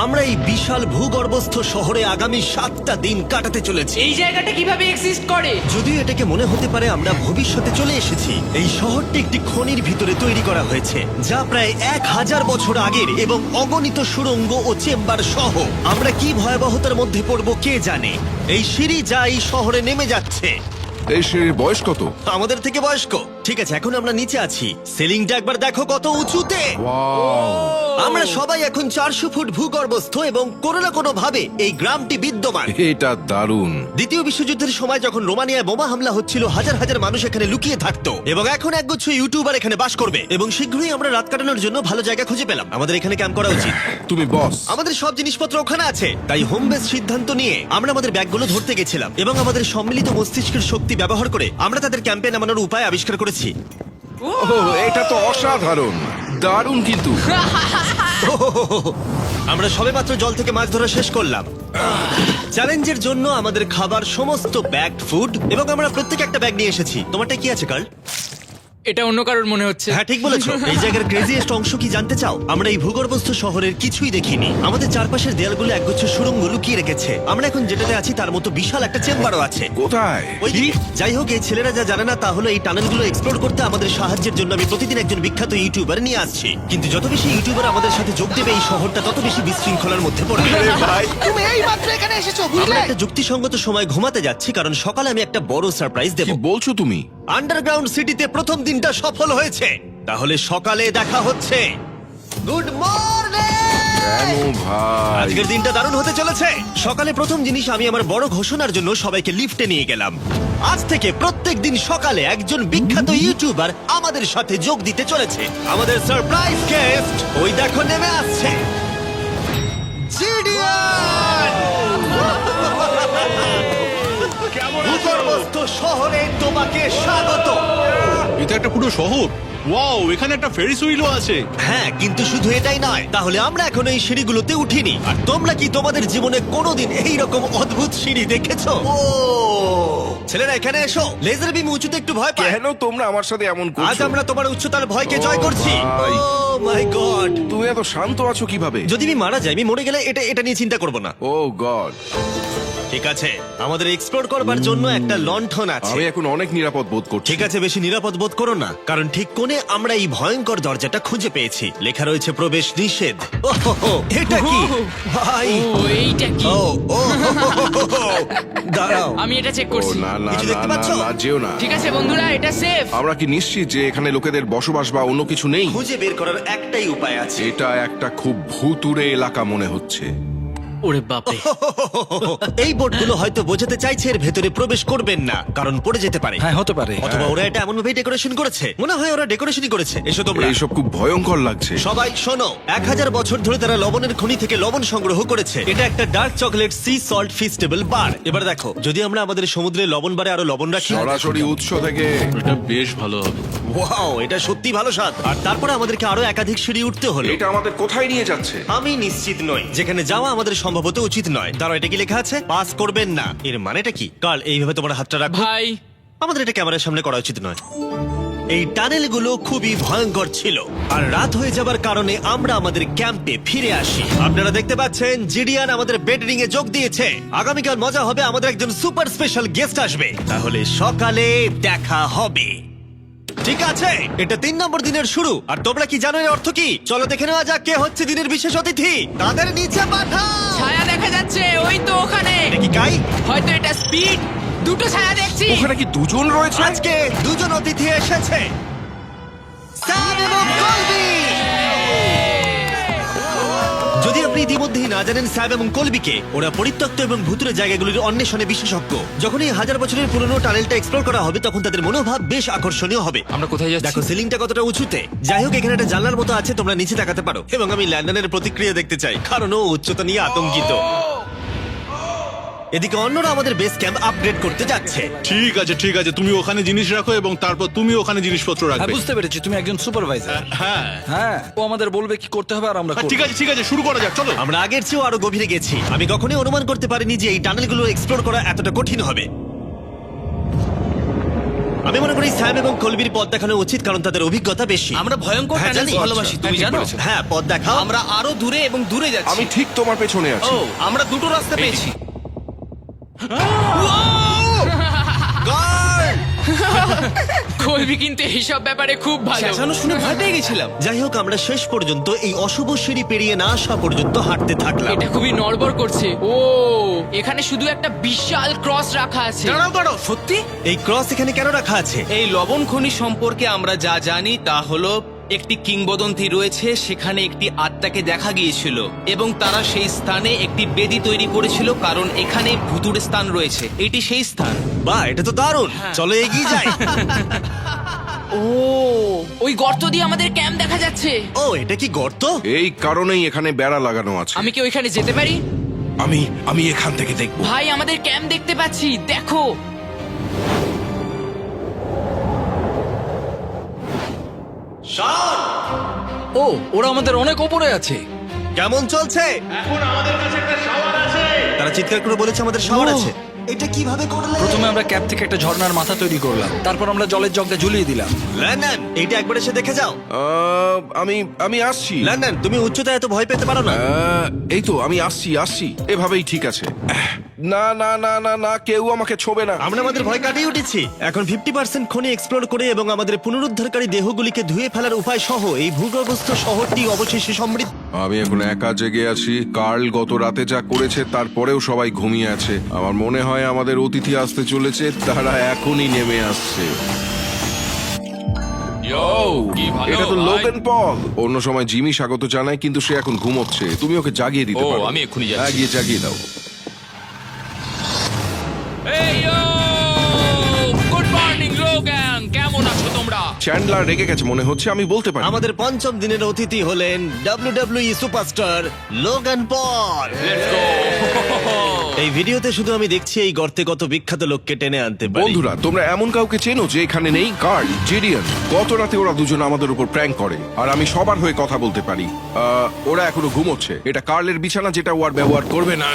আমরা এই বিশাল ভূগর্ভস্থ শহরে আগামী 7টা দিন কাটাতে চলেছি। এই জায়গাটা কিভাবে এক্সিস্ট করে? যদিও এটাকে মনে হতে পারে আমরা ভবিষ্যতে চলে এসেছি, এই শহরটি একটি খনির ভিতরে তৈরি করা হয়েছে যা প্রায় 1000 বছর আগের এবং অগণিত সুড়ঙ্গ ও চেম্বার সহ। আমরা কি ভয়াবহতার মধ্যে পড়ব কে জানে। এই সিঁড়ি যা এই শহরে নেমে যাচ্ছে এই সিঁড়ির বয়স কত? আমাদের থেকে বয়স্ক। ঠিক আছে, এখন আমরা নিচে আছি। সিলিংটা একবার দেখো কত উঁচুতে। আমরা সবাই এখন 400 ফুট ভূগর্ভস্থ এবং কোনো না কোনো ভাবে এই গ্রামটি বিদ্যমান। এটা দারুণ। দ্বিতীয় বিশ্বযুদ্ধের সময় যখন রোমানিয়ায় বোমা হামলা হচ্ছিল, হাজার হাজার মানুষ এখানে লুকিয়ে থাকতো এবং এখন একগুচ্ছ ইউটিউবার এখানে বাস করবে এবং শীঘ্রই আমরা রাত কাটানোর জন্য ভালো জায়গা খুঁজে পেলাম। আমাদের এখানে ক্যাম্প করা উচিত। তুমি বস। আমাদের সব জিনিসপত্র ওখানে আছে, তাই হোম বেস সিদ্ধান্ত নিয়ে আমরা আমাদের ব্যাগগুলো ধরতে গেছিলাম এবং আমাদের সম্মিলিত মস্তিষ্কের শক্তি ব্যবহার করে আমরা তাদের ক্যাম্পে নামানোর উপায় আবিষ্কার করেছি। ওহ, এটা তো অসাধারণ, দারুণ। কিন্তু আমরা সবেমাত্র জল থেকে মাছ ধরা শেষ করলাম। চ্যালেঞ্জের জন্য আমাদের খাবার সমস্ত ব্যাগড ফুড এবং আমরা প্রত্যেক একটা ব্যাগ নিয়ে এসেছি। তোমারটা কি আছে কার্ল? এটা অন্য কারোর মনে হচ্ছে। হ্যাঁ, ঠিক বলেছো। এই জায়গার ক্রেজিয়েস্ট অংশ কি জানতে চাও? আমরা এই ভূগর্ভস্থ শহরের কিছুই দেখিনি। আমাদের চারপাশের দেয়ালগুলো একগুচ্ছ সুড়ঙ্গ লুকিয়ে রেখেছে। আমরা এখন যেটাতে আছি তার মতো বিশাল একটা চেম্বারও আছে। কোথায়? ওইদিকে। যাই হোক, এই ছেলেরা যা জানে না তা হলো এই টানেলগুলো এক্সপ্লোর করতে আমাদের সাহায্যের জন্য আমি প্রতিদিন একজন বিখ্যাত ইউটিউবার নিয়ে আসছি। কিন্তু যত বেশি ইউটিউবার আমাদের সাথে যোগ দেবে এই শহরটা তত বেশি বিশৃঙ্খলার মধ্যে পড়বে। তুমি এই মাত্র এখানে এসেছো, আমরা বুঝলে? একটা যুক্তিসঙ্গত সময় ঘুমাতে যাচ্ছি কারণ সকালে আমি একটা বড় সারপ্রাইজ দেব। কি বলছো তুমি? আন্ডারগ্রাউন্ড সিটিতে প্রথম দিনটা সফল হয়েছে। তাহলে সকালে দেখা হচ্ছে। Good morning. কেন ভাই? আজকের দিনটা দারুণ হতে চলেছে। সকালে প্রথম জিনিস, আমি আমার বড় ঘোষণার জন্য সবাইকে লিফটে নিয়ে গেলাম। আজ থেকে প্রত্যেক দিন সকালে একজন বিখ্যাত ইউটিউবার আমাদের সাথে যোগ দিতে চলেছে। আমাদের সারপ্রাইজ গেস্ট ওই দেখো নেমে আসছে, জিডিয়ান। ভূগর্ভস্থ শহরে তোমাকে স্বাগত। এটা একটা পুরো শহর। ওয়াও, এখানে একটা ফেরিস হুইলও আছে। হ্যাঁ, কিন্তু শুধু এটাই নয়। তাহলে আমরা এখন এই সিঁড়িগুলোতে উঠিনি। আর তোমরা কি তোমাদের জীবনে কোনোদিন এই রকম অদ্ভুত সিঁড়ি দেখেছো? ও ছেলেরা, এখানে এসো। লেজার বিম উঁচুতে একটু ভয় পায়। কেন তোমরা আমার সাথে এমন আজ করছো? আমরা তোমার উচ্চতার ভয়কে জয় ও করছি। ভাই। ও মাই গড। তুমি এত শান্ত আছো কিভাবে? যদি আমি মারা যাই, আমি মরে গেলে এটা নিয়ে চিন্তা করব না। ও গড। ঠিক আছে, আমাদের এক্সপ্লোর করবার জন্য একটা লণ্ঠন আছে। আমি এখন অনেক নিরাপদ বোধ করছি। ঠিক আছে, বেশি নিরাপদ বোধ করো না, কারণ ঠিক কোণে আমরা এই ভয়ঙ্কর দরজাটা খুঁজে পেয়েছি। লেখা রয়েছে প্রবেশ নিষেধ। ওহো, এটা কি ভাই? ও এইটা কি? ও ও দাঁড়াও, আমি এটা চেক ও করছি। না না কিছু না দেখতে না পাচ্ছো? না, যেও না। ঠিক আছে বন্ধুরা, এটা সেফ। আমরা কি নিশ্চিত যে এখানে লোকেদের বসবাস বা অন্য কিছু নেই? খুঁজে বের করার একটাই উপায় আছে। এটা একটা খুব ভুতুড়ে এলাকা মনে হচ্ছে। ওরে বাপরে। এই বোর্ডগুলো হয়তো বোঝাতে চাইছে এর ভেতরে প্রবেশ করবেন না, কারণ পড়ে যেতে পারে। হ্যাঁ, হতে পারে। অথবা ওরা এটা এমন ভাবে ডেকোরেশন করেছে, মনে হয় ওরা ডেকোরেশনই করেছে। এসো তোমরা। এইসব খুব ভয়ঙ্কর লাগছে। সবাই শোনো, 1000 বছর ধরে তারা লবণের খনি থেকে লবণ সংগ্রহ করেছে। এটা একটা dark chocolate sea salt Feastables bar. এবার দেখো, যদি আমরা আমাদের সমুদ্রে লবণ বারে আরো লবণ রাখি। সরাসরি উৎস থেকে। এটা বেশ ভালো হবে। ওয়াও, এটা সত্যি ভালো স্বাদ। আর তারপরে আমাদেরকে আরো একাধিক সিঁড়ি উঠতে হলো। এটা আমাদের কোথায় নিয়ে যাচ্ছে? আমি নিশ্চিত নই। যেখানে যাওয়া আমাদের সম্ভবত উচিত নয়। দাঁড়াও, এটা কি লেখা আছে? পাস করবেন না। এর মানেটা কি? কাল এইভাবে তোমার হাতটা রাখো। ভাই, আমাদের এটা ক্যামেরার সামনে করা উচিত নয়। এই টানেলগুলো খুবই ভয়ঙ্কর ছিল, আর রাত হয়ে যাবার কারণে আমরা আমাদের ক্যাম্পে ফিরে আসি। আপনারা দেখতে পাচ্ছেন জিডিয়ান আমাদের বেডরিং এ যোগ দিয়েছে। আগামীকাল মজা হবে, আমাদের একজন সুপার স্পেশাল গেস্ট আসবে। তাহলে সকালে দেখা হবে। ঠিক আছে, এটা 3 নম্বর দিনের শুরু। আর তোমরা কি জানো এর অর্থ কি? চলো দেখে নেওয়া যাক কে হচ্ছে দিনের বিশেষ অতিথি। তাদের নিচে পাঠাও। ছায়া দেখা যাচ্ছে ওই তো ওখানে। এটা কি কাই? হয়তো এটা স্পিড। দুটো ছায়া দেখছি। ওখানে কি দুজন রয়েছে? আজকে দুজন অতিথি এসেছে, স্যাম এবং কলবি। যদি আপনি ইতিমধ্যেই না জানেন স্যাম এবং কলবিকে, ওরা পরিত্যক্ত এবং ভুতুরে জায়গাগুলির অন্বেষণে বিশেষজ্ঞ। যখন এই 1000 বছরের পুরনো টানেলটা এক্সপ্লোর করা হবে, তখন তাদের মনোভাব বেশ আকর্ষণীয় হবে। আমরা কোথায় যাচ্ছি? দেখো সিলিংটা কতটা উঁচুতে। যাই হোক, এখানে একটা জানলার মতো আছে, তোমরা নিচে তাকাতে পারো। এবং আমি ল্যান্ডনের প্রতিক্রিয়া দেখতে চাই, কারণ ও উচ্চতা নিয়ে আতঙ্কিত। এদিকে অন্যরা আমাদের বেস ক্যাম্প আপগ্রেড করতে যাচ্ছে। ঠিক আছে ঠিক আছে, তুমি ওখানে জিনিস রাখো এবং তারপর তুমি ওখানে জিনিসপত্র হ্যাঁ, রাখবে। বুঝতে পেরেছি, তুমি একজন সুপারভাইজার। হ্যাঁ হ্যাঁ, ও আমাদের বলবে কি করতে হবে আর আমরা করব। ঠিক আছে, শুরু করা যাক, চলো। আমরা আগের চেয়েও আরো গভীরে গেছি। আমি কখনোই অনুমান করতে পারিনি যে এই টানেলগুলো এক্সপ্লোর করা এতটা কঠিন হবে। আমি আমি মনে করি স্যাম এবং কলবির পথ দেখানো উচিত, কারণ তাদের অভিজ্ঞতা বেশি। আমরা ভয়ঙ্কর হ্যাঁ, টানেলস জানি। ভালোবাসি, তুমি জানো? হ্যাঁ, পথ দেখাও। আমরা আরো দূরে এবং দূরে যাচ্ছি। আমি ঠিক তোমার পেছনে আছি। ও, আমরা দুটো রাস্তা পেয়েছি। কলবি কিন্তু এইসব ব্যাপারে খুব ভালো। চেঁচানো শুনে ভয় পেয়ে গেছিলাম। যাই হোক, আমরা শেষ পর্যন্ত এই অশুভ সিঁড়ি পেরিয়ে না আসা পর্যন্ত হাঁটতে থাকলাম। এটা খুবই নড়বড় করছে। ও, এখানে শুধু একটা বিশাল ক্রস রাখা আছে। দাঁড়াও, সত্যি? এই ক্রস এখানে কেন রাখা আছে? এই লবণ খনি সম্পর্কে আমরা যা জানি তা হলো একটি কিংবদন্তি রয়েছে, সেখানে একটি আত্মাকে দেখা গিয়েছিল এবং তারা সেই স্থানে একটি বেদি তৈরি করেছিল, কারণ এখানে ভুতুড়ে স্থান রয়েছে। এটি সেই স্থান। বাহ, এটা তো দারুণ। চলো এগিয়ে যাই। ও, ওই গর্ত দিয়ে আমাদের ক্যাম্প দেখা যাচ্ছে। ও, এটা কি গর্ত? এই কারণেই এখানে বেড়া লাগানো আছে। আমি কি ওইখানে যেতে পারি? আমি এখান থেকে দেখবো। ভাই, আমাদের ক্যাম্প দেখতে পাচ্ছি, দেখো। ও, ওরা আমাদের অনেক ওপরে আছে। কেমন চলছে? তারা চিৎকার করে বলেছে আমাদের শহর আছে। এটা কিভাবে করলে? প্রথমে আমরা ক্যাপ থেকে একটা ঝর্ণার মাথা তৈরি করলাম, তারপর আমরা জলের জগটা ঝুলিয়ে দিলাম। লন্ডন, এইটা একবার এসে দেখে যাও। আমি আসছি। লন্ডন, তুমি উচ্চতায় এত ভয় পেতে পারো না। এই তো আমি আসছি। এভাবেই ঠিক আছে। না না না না না, কেউ আমাকে ছোবে না। আমরা আমাদের ভয় কাটিয়ে উঠেছি। এখন 50% খনি এক্সপ্লোর করে এবং আমাদের পুনরুদ্ধারকারী দেহগুলিকে ধুয়ে ফেলার উপায় সহ এই ভূগর্ভস্থ শহরটি অবশেষে সমৃদ্ধ। আমি এখন একা জেগে আছি। কার্ল গত রাতে যা করেছে তারপরেও সবাই ঘুমিয়ে আছে। আমার মনে হয় আমাদের অতিথি আসতে চলেছে, তারা এখনই নেমে আসছে। এটা তো লোগান পল। অন্য সময় জিমি স্বাগত জানায়, কিন্তু সে এখন ঘুমোচ্ছে। তুমি ওকে জাগিয়ে দিতে পারো। আমি এক্ষুনি যাচ্ছি। হ্যাঁ, গিয়ে জাগিয়ে দাও। গুড মর্নিং লোগান, কেমন আছো তোমরা? চ্যান্ডলার রেগে গেছে মনে হচ্ছে, আমি বলতে পারি। আমাদের পঞ্চম দিনের অতিথি হলেন WWE সুপারস্টার লোগান পল। এই ভিডিওতে শুধু আমি দেখছি এই গর্তে কত বিখ্যাত লোককে টেনে আনতে পারি। বন্ধুরা, তোমরা এমন কাউকে চেনো যে এখানে নেই? কার্ল, জিডিয়ান। গত রাতে ওরা দুজন আমাদের উপর প্র্যাঙ্ক করে, আর আমি সবার হয়ে কথা বলতে পারি। ওরা এখনো ঘুমোচ্ছে। এটা কার্লের বিছানা, যেটা ও আর ব্যবহার করবে না।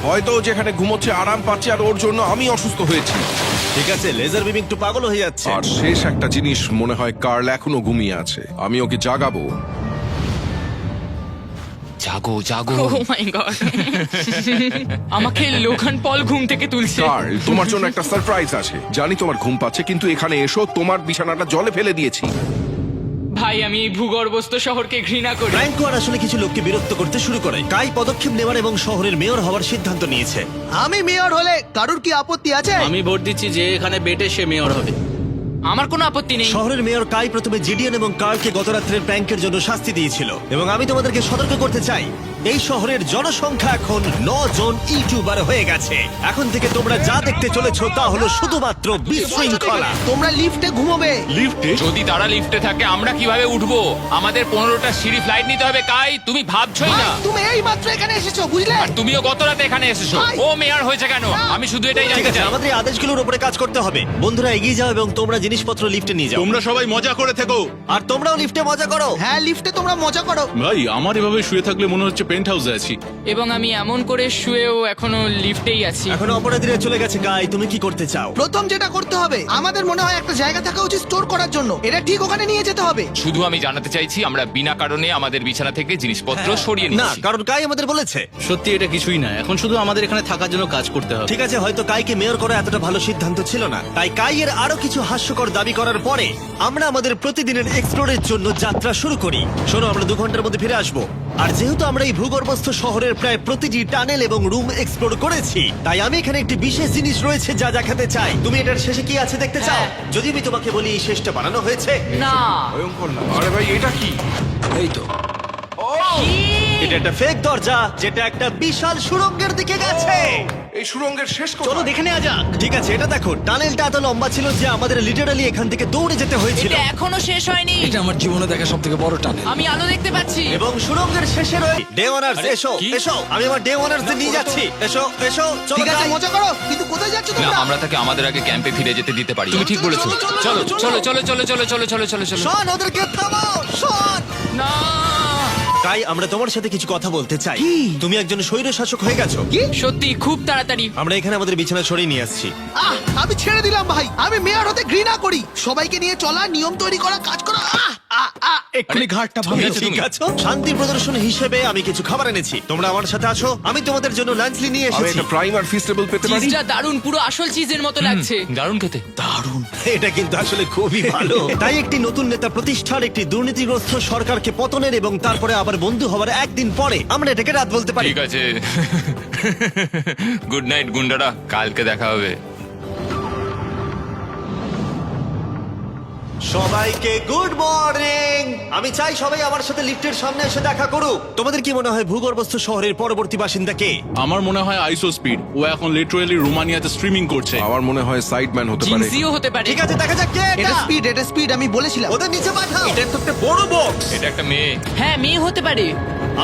হয়তো ও যেখানে ঘুমোচ্ছে আরাম পাচ্ছে, আর ওর জন্য আমি অসুস্থ হয়েছি। ঠিক আছে, লেজার বিম একটু পাগল হয়ে যাচ্ছে। আর শেষ একটা জিনিস, মনে হয় কার্ল এখনো ঘুমিয়ে আছে। আমি ওকে জাগাবো। জাগো জাগো। ও মাই গড, আমাকে লোগান পল ঘুম থেকে তুলছে। কার্ল, তোমার জন্য একটা সারপ্রাইজ আছে। জানি তোমার ঘুম পাচ্ছে, কিন্তু এখানে এসো, তোমার বিছানাটা জলে ফেলে দিয়েছি। ভাই, আমি এই ভূগর্ভস্থ শহরকে ঘৃণা করি। ফ্র্যাঙ্কো আর আসলে কিছু লোককে বিরক্ত করতে শুরু করে। কাই পদক্ষেপ নেওয়ার এবং শহরের মেয়র হওয়ার সিদ্ধান্ত নিয়েছে। আমি মেয়র হলে কারুর কি আপত্তি আছে? আমি ভোট দিচ্ছি যে এখানে বেটে সে মেয়র হবে। আমার কোনো আপত্তি নেই। শহরের মেয়র কাই প্রথমে জিডিয়ান এবং কার্লকে গত রাত্রের প্র্যাঙ্কের জন্য শাস্তি দিয়েছিল, এবং আমি তোমাদেরকে সতর্ক করতে চাই, এই শহরের জনসংখ্যা এখন 9 জন ইউটিউবার হয়ে গেছে। এখন থেকে তোমরা যা দেখতে চলেছো তা হলো শুধুমাত্র বিশৃঙ্খলা। তোমরা লিফটে ঘুমোবে। যদি তারা লিফটে থাকে আমরা কিভাবে উঠবো? আমাদের 15টা সিঁড়ি ফ্লাইট নিতে হবে। কাই, তুমি ভাবছোই না। তুমি এই মাত্র এখানে এসেছো, বুঝলে? আর তুমিও গত রাতে এখানে এসেছো। ভাই! ও মেয়র হয়েছে কেন? আমি শুধু এটাই ঠিক জানতে আছে, চাই। আমাদের এই আদেশগুলোর উপরে কাজ করতে হবে। বন্ধুরা, এগিয়ে যাও এবং তোমরা জিনিসপত্র লিফটে নিয়ে যাও। তোমরা সবাই মজা করে থেকো। আর তোমরাও লিফটে মজা করো। হ্যাঁ, লিফটে তোমরা মজা করো। ভাই, আমার এভাবে শুয়ে থাকলে মনে হচ্ছে পেন্ট হাউসে আছি। এবং আমি এমন করে শুয়েও এখনো লিফটেই আছি। এখন অপরাধীরা চলে গেছে। কাই, তুমি কি করতে চাও? প্রথম যেটা করতে হবে, আমাদের মনে হয় একটা জায়গা থাকা উচিত স্টোর করার জন্য। এটা ঠিক ওখানে নিয়ে যেতে হবে। শুধু আমি জানাতে চাইছি আমরা বিনা কারণে আমাদের বিছানা থেকে জিনিসপত্র সরিয়ে না, নিচ্ছি। কারণ কাই আমাদের বলেছে। সত্যি এটা কিছুই না, এখন শুধু আমাদের এখানে থাকার জন্য কাজ করতে হবে। ঠিক আছে, হয়তো কাইকে মেয়র করা এতটা ভালো সিদ্ধান্ত ছিল না। তাই কাইয়ের আরো কিছু হাস্যকর দাবি করার পরে আমরা আমাদের প্রতিদিনের এক্সপ্লোরের জন্য যাত্রা শুরু করি। শোনো, আমরা 2 ঘন্টার মধ্যে ফিরে আসবো। আর যেহেতু আমরা এই ভূগর্ভস্থ শহরের প্রায় প্রতিটি টানেল এবং রুম এক্সপ্লোর করেছি, তাই আমি এখানে একটি বিশেষ জিনিস রয়েছে যা দেখাতে চাই। তুমি এটার শেষে কি আছে দেখতে চাও? যদি আমি তোমাকে বলি এই শেষটা বানানো হয়েছে। না, ভয়ঙ্কর না? আরে ভাই, এটা কি? এই তো। এটা একটা ফেক দরজা, যেটা একটা বিশাল সুড়ঙ্গের দিকে গেছে। এই সুড়ঙ্গের শেষ চলো কোথায়? দেখে নেওয়া যাক। ঠিক আছে, এটা দেখো, টানেলটা এত লম্বা ছিল যে আমাদের লিটারালি এখান থেকে দৌড়ে যেতে হয়েছিল। এটা এখনো শেষ হয়নি। এটা আমার জীবনে দেখা সব থেকে বড় টানেল। আমি আলো দেখতে পাচ্ছি। এবং সুড়ঙ্গের শেষে রয়েছে ডে ওয়ানার্স। এসো এসো, আমি আমার ডে ওয়ানার্সদের নিয়ে যাচ্ছি। এসো এসো, চলো ঠিক আছে, যাই। মজা করো, কিন্তু কোথায় যাচ্ছ না, তোমরা? আমরা তাকে আমাদের আগে ক্যাম্পে ফিরে যেতে দিতে পারি। তুমি ঠিক বলেছো। চলো, চলো চলো চলো চলো চলো চলো চলো চলো চলো। শোন, ওদেরকে থামাও, শোন। না, কাই, আমরা তোমার সাথে কিছু কথা বলতে চাই। তুমি একজন স্বৈর শাসক হয়ে গেছো। সত্যি খুব তাড়াতাড়ি। আমরা এখানে আমাদের বিছানা সরিয়ে নিয়ে আসছি। আমি ছেড়ে দিলাম ভাই, আমি মেয়র হতে ঘৃণা করি। সবাইকে নিয়ে চলা, নিয়ম তৈরি করা, কাজ করা। এক্ষুনি ঘাটটা ভাঙে ঠিক আছে, শান্তি প্রদর্শন হিসেবে আমি কিছু খাবার এনেছি। তোমরা আমার সাথে আসো, আমি তোমাদের জন্য লাঞ্চ নিয়ে আমি এসেছি। একটা প্রাইম আর ফিস্টেবল পেতে পারি? চিজটা দারুণ, পুরো আসল চিজের মতো লাগছে। দারুণ খেতে। এটা কিন্তু আসলে খুবই ভালো। তাই একটি নতুন নেতা প্রতিষ্ঠার, একটি দুর্নীতিগ্রস্ত সরকারকে পতনের এবং তারপরে আবার বন্ধু হওয়ার একদিন পরে আমরা এটাকে রাত বলতে পারি। ঠিক আছে। গুড নাইট গুন্ডারা, কালকে দেখা হবে। সবাইকে গুড মর্নিং। আমি চাই সবাই আমার সাথে লিফটের সামনে এসে দেখা করুক। তোমাদের কি মনে হয় ভূগর্ভস্থ শহরের পরবর্তী বাসিন্দা কে? আমার মনে হয় আইসো স্পিড, ও এখন লিটারালি রোমানিয়াতে স্ট্রিমিং করছে। আমার মনে হয় সাইডম্যান হতে পারে। জিনসিও হতে পারে। ঠিক আছে, দেখা যাক কে এটা স্পিড, এটা স্পিড, আমি বলেছিলাম। ওদের নিচে পাঠাও। এটা তো একটা বড় বক্স। এটা একটা মেয়ে। হ্যাঁ, মেয়ে হতে পারে।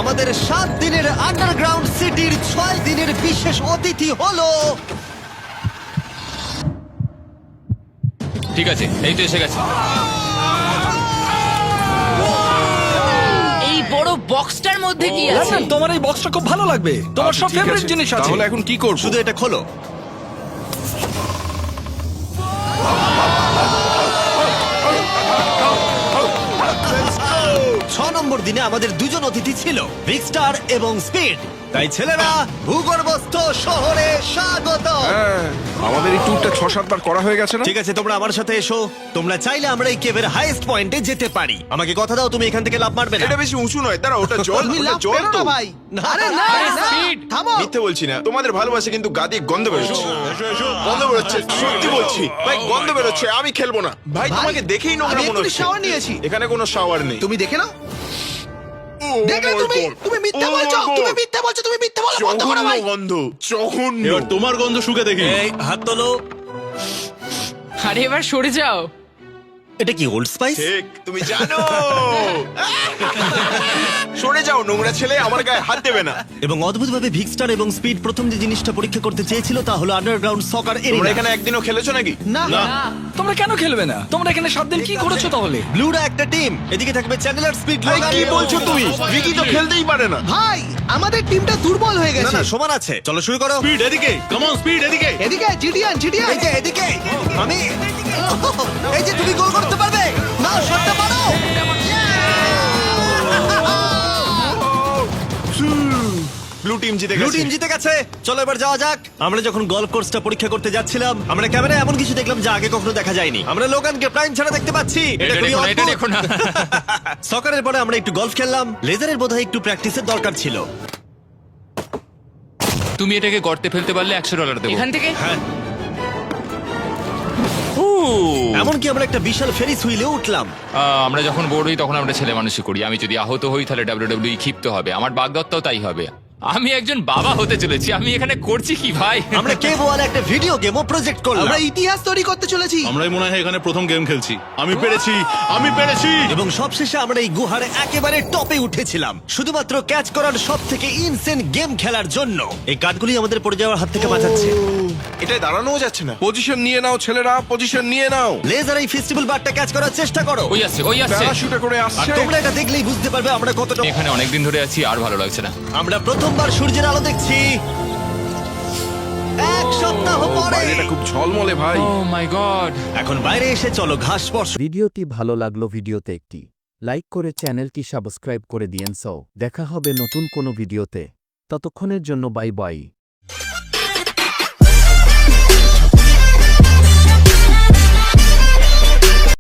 আমাদের 7 দিনের আন্ডারগ্রাউন্ড সিটির 6 দিনের বিশেষ অতিথি হলো ঠিক আছে, এই তো এসে গেছে। এই বড় বক্সটার মধ্যে কি আছে? লন্ডন, তোমার এই বক্সটা খুব ভালো লাগবে। তোমার আচ্ছা, সব ঠিক ফেভারিট আছে। জিনিস আছে। তাহলে এখন কি করব? শুধু এটা খোলো। ছ নম্বর দিনে আমাদের দুজন অতিথি ছিল, বিগ স্টার এবং স্পিড। তাই ছেলেরা, ভূগর্ভস্থ শহরে স্বাগত। হ্যাঁ, আমাদের এই ট্যুরটা 6-7 বার করা হয়ে গেছে না? ঠিক আছে, তোমরা আমার সাথে এসো। তোমরা চাইলে আমরা এই কেভের হাইয়েস্ট পয়েন্টে যেতে পারি। আমাকে কথা দাও, তুমি এখান থেকে লাফ মারবে না। এটা বেশি উঁচু নয়, দাঁড়া, ওটা জল, তুমি ওটা লাভ জল পেরো তো। না ভাই। আরে না, আরে না, speed। থামো। মিথ্যে বলছি না, তোমাদের ভালোবাসে কিন্তু গা দিয়ে গন্ধ বেরোচ্ছে। গন্ধ বেরোচ্ছে, সত্যি বলছি ভাই, গন্ধ বেরোচ্ছে। আমি খেলবো না ভাই, তোমাকে দেখেই নোংরা আমি মনে এক্ষুনি হচ্ছে। শাওয়ার নিয়েছি। এখানে কোনো শাওয়ার নেই। তুমি দেখে নাও। Oh দেখলে my তুমি, God! তুমি মিথ্যা Oh my বলছো, God! তুমি মিথ্যা বলছো, তুমি মিথ্যা বলো, বন্ধ করো জঘন্য ভাই। গন্ধ, জঘন্য। এবার তোমার গন্ধ শুকে দেখি। এই হাত তোলো। আরে এবার সরে যাও। এটা কি ওল্ড স্পাইস? ঠিক, তুমি জানো। সরে যাও নোংরা ছেলে, আমার গায়ে হাত দেবে না। এবং অদ্ভুতভাবে ভিক্সটার এবং স্পিড প্রথম যে জিনিসটা পরীক্ষা করতে চেয়েছিল তা হলো আন্ডারগ্রাউন্ড সকার তোমরা এরিয়া। এখানে একদিনও খেলেছো নাকি? না, তোমরা কেন খেলবে না? তোমরা এখানে 7 দিন কি করেছো তাহলে? ব্লুরা একটা টিম, এদিকে থাকবে চ্যানেলার, স্পিড, ভাই, লোগান। কি বলছো তুমি? ভিকি তো খেলতেই পারে না। ভাই, আমাদের টিমটা দুর্বল হয়ে না গেছে। না, সমান আছে। চলো শুরু করো। স্পিড এদিকে, কাম অন স্পিড এদিকে। এদিকে জিডিয়ান, জিডিয়ান। এই যে এদিকে, আমি এই যে তুমি গোল করতে পারবে না, শটটা মারো। ব্লু টিম জিতে ব্লু গেছে। টিম জিতে গেছে। চলো এবার যাওয়া যাক। আমরা যখন গলফ কোর্সটা পরীক্ষা করতে যাচ্ছিলাম, আমরা ক্যামেরায় এমন কিছু দেখলাম যা আগে কখনো দেখা যায়নি। আমরা লোগানকে প্রাইম ছাড়া দেখতে পাচ্ছি। এটা খুবই দেখো না, এটা অদ্ভুত। দেখো না। সকারের পরে আমরা একটু গলফ খেললাম। লেজারের বোধহয় একটু প্র্যাকটিসের দরকার ছিল। তুমি এটাকে গর্তে ফেলতে পারলে $100 দেবো। এখান থেকে হ্যাঁ, উ, এমনকি আমরা একটা বিশাল ফেরিস হুইলে উঠলাম। আমরা যখন বোর হই তখন আমরা ছেলে মানুষই করি। আমি যদি আহত হই তাহলে WWE ক্ষিপ্ত হবে। আমার বাগদত্তাও তাই হবে। আমি একজন বাবা হতে চলেছি। আমি এখানে করছি কি ভাই? আমরা কেভ ওয়ালে একটা ভিডিও গেমও প্রজেক্ট করলাম। আমরা ইতিহাস তৈরি করতে চলেছি। আমরাই মনে হয় এখানে প্রথম গেম খেলছি। আমি পেরেছি, আমি পেরেছি। এবং সবশেষে আমরা এই গুহার একেবারে টপে উঠেছিলাম শুধুমাত্র ক্যাচ করার সব থেকে ইনসেন গেম খেলার জন্য। এই কাঠগুলি আমাদের পড়ে যাওয়ার হাত থেকে বাঁচাচ্ছে। এটাই দাঁড়ানোও যাচ্ছে না। পজিশন নিয়ে নাও ছেলেরা, পজিশন নিয়ে নাও। লেজার এই ফেস্টিভ্যাল বারটা ক্যাচ করার চেষ্টা করো। ওই আসছে, ওই আসছে। প্যারাশুটে করে আর আসছে। তোমরা এটা দেখলেই বুঝতে পারবে আমরা কতটা। এখানে অনেকদিন ধরে আছি, আর ভালো লাগছে না। আমরা প্রথমবার সূর্যের আলো দেখছি 1 সপ্তাহ পরে। বাইরেটা খুব ঝলমলে ভাই। ও মাই গড। এখন বাইরে এসে চলো ঘাস স্পর্শ। ভিডিওটি ভালো লাগলো ভিডিওতে একটি লাইক করে চ্যানেলটি সাবস্ক্রাইব করে দিয়েন। সো দেখা হবে নতুন কোনো ভিডিওতে, ততক্ষণের জন্য বাই বাই।